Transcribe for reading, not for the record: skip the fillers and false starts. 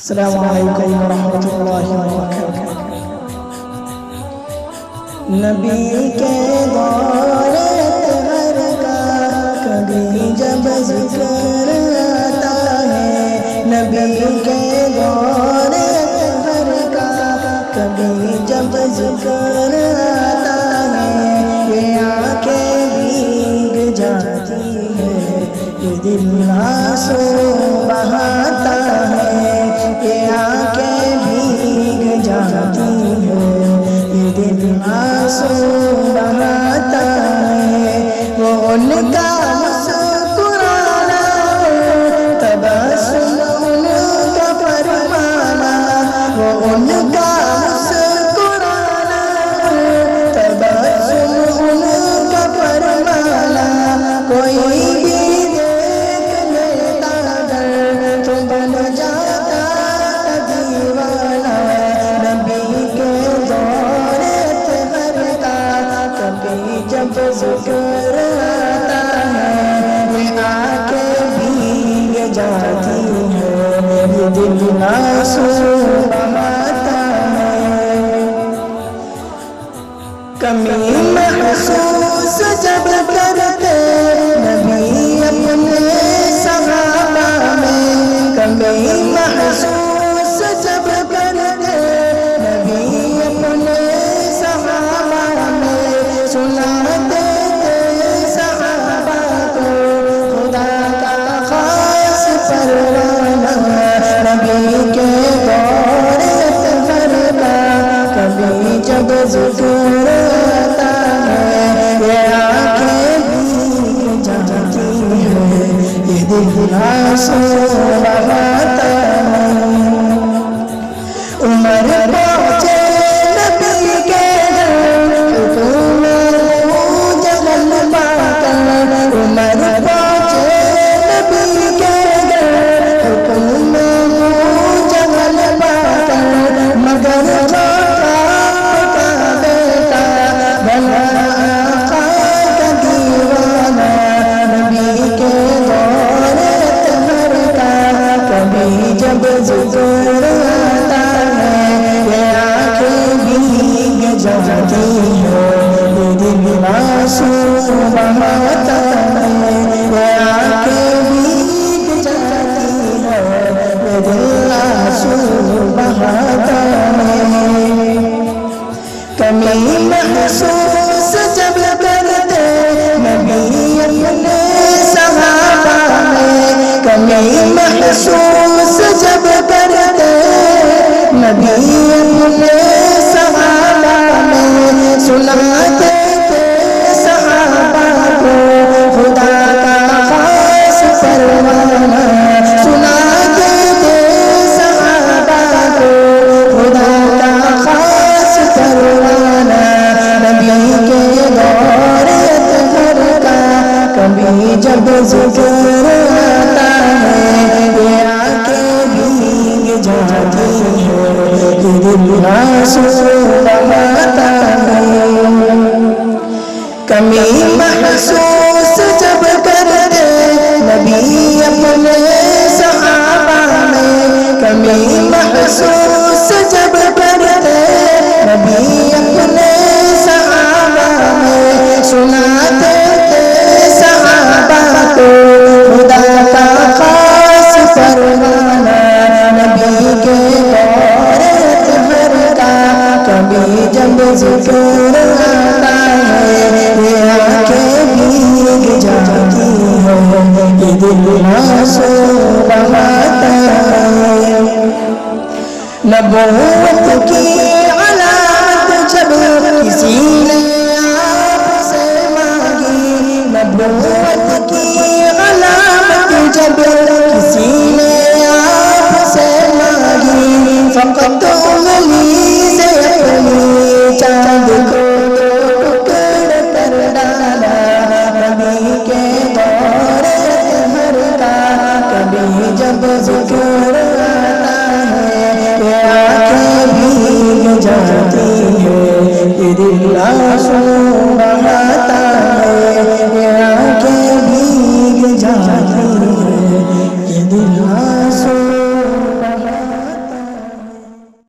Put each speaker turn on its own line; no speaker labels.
السلام علیکم ورحمۃ اللہ وبرکاتہ۔ نبی کے دور طہر کا کبھی جب ذکر آتا ہے، نبی کے دور طہر کا کبھی جب ذکر آتا ہے، یہ آنکھیں بھیگ جاتی ہے، یہ دل آنسو بہاتا ہے، یہ آنکھیں بھیگ جاتی ہیں، یہ دل آنسو بہاتا ہے۔ وہ ان کا مسکرانا، تبسم ان کا فرمانا، وہ ان کا مسکرانا، تبسم ان کا فرمانا، کوئی بھی دیکھ لیتا اگر تو بن جاتا دیوانہ۔ نبی کے دور طہر کا کبھی جب ذکر آتا ہے، یہ آنکھیں بھیگ جاتی ہیں، یہ دل آنسو بہاتا ہے۔ کمی محسوس جب کرتے نبی اپنے صحابہ میں، کمی محسوس جب کرتے نبی اپنے صحابہ میں، سناتے تھے صحابہ کو خدا کا خاص پروانہ۔ نبی کے دور طہر کا کبھی جب ذکر آتا ہے، یہ آنکھیں بھیگ جاتی ہیں، یہ دل آنسو بہاتا ہے۔ عمر پہنچے نبی کے گھر، حکم جلل پا کر، عمر پہنچے نبی کے گھر، حکم جلل پا کر، مگر چھوٹا کا بیٹا بنا آقا کا دیوانہ۔ نبی کے دور طہر کا کبھی جب ذکر آتا ہے، یہ آنکھیں بھیگ جاتی ہیں، یہ دل آنسو بہاتا ہے، یہ آنکھیں بھیگ جاتی ہیں، یہ دل آنسو بہاتا ہے۔ کمی محسوس جب کرتے نبی اپنے صحابہ میں، کمی محسوس جب کرتے نبی اپنے صحابہ میں، سناتے تھے صحابہ کو خدا کا خاص پروانہ، سناتے تھے صحابہ کو خدا کا خاص پروانہ۔ نبی کے دور طہر کا کبھی جب ذکر آتا ہے، یہ آنکھیں بھیگ جاتی ہیں، یہ دل آنسو بہاتا ہے۔ کمی محسوس جب کرتے نبی اپنے صحابہ میں، کمی محسوس جب کرتے نبی اپنے صحابہ میں، سناتے تھے صحابہ کو خدا کا خاص پروانہ۔ نبی کے دور طہر کا کبھی جب ذکر آتا ہے، یہ آنکھیں بھیگ جاتی ہیں، یہ دل آنسو بہاتا ہے۔ نبوت کی علامت جب کسی نے آپ سے مانگی، نبوت کی علامت جب کسی نے آپ سے مانگی، فقط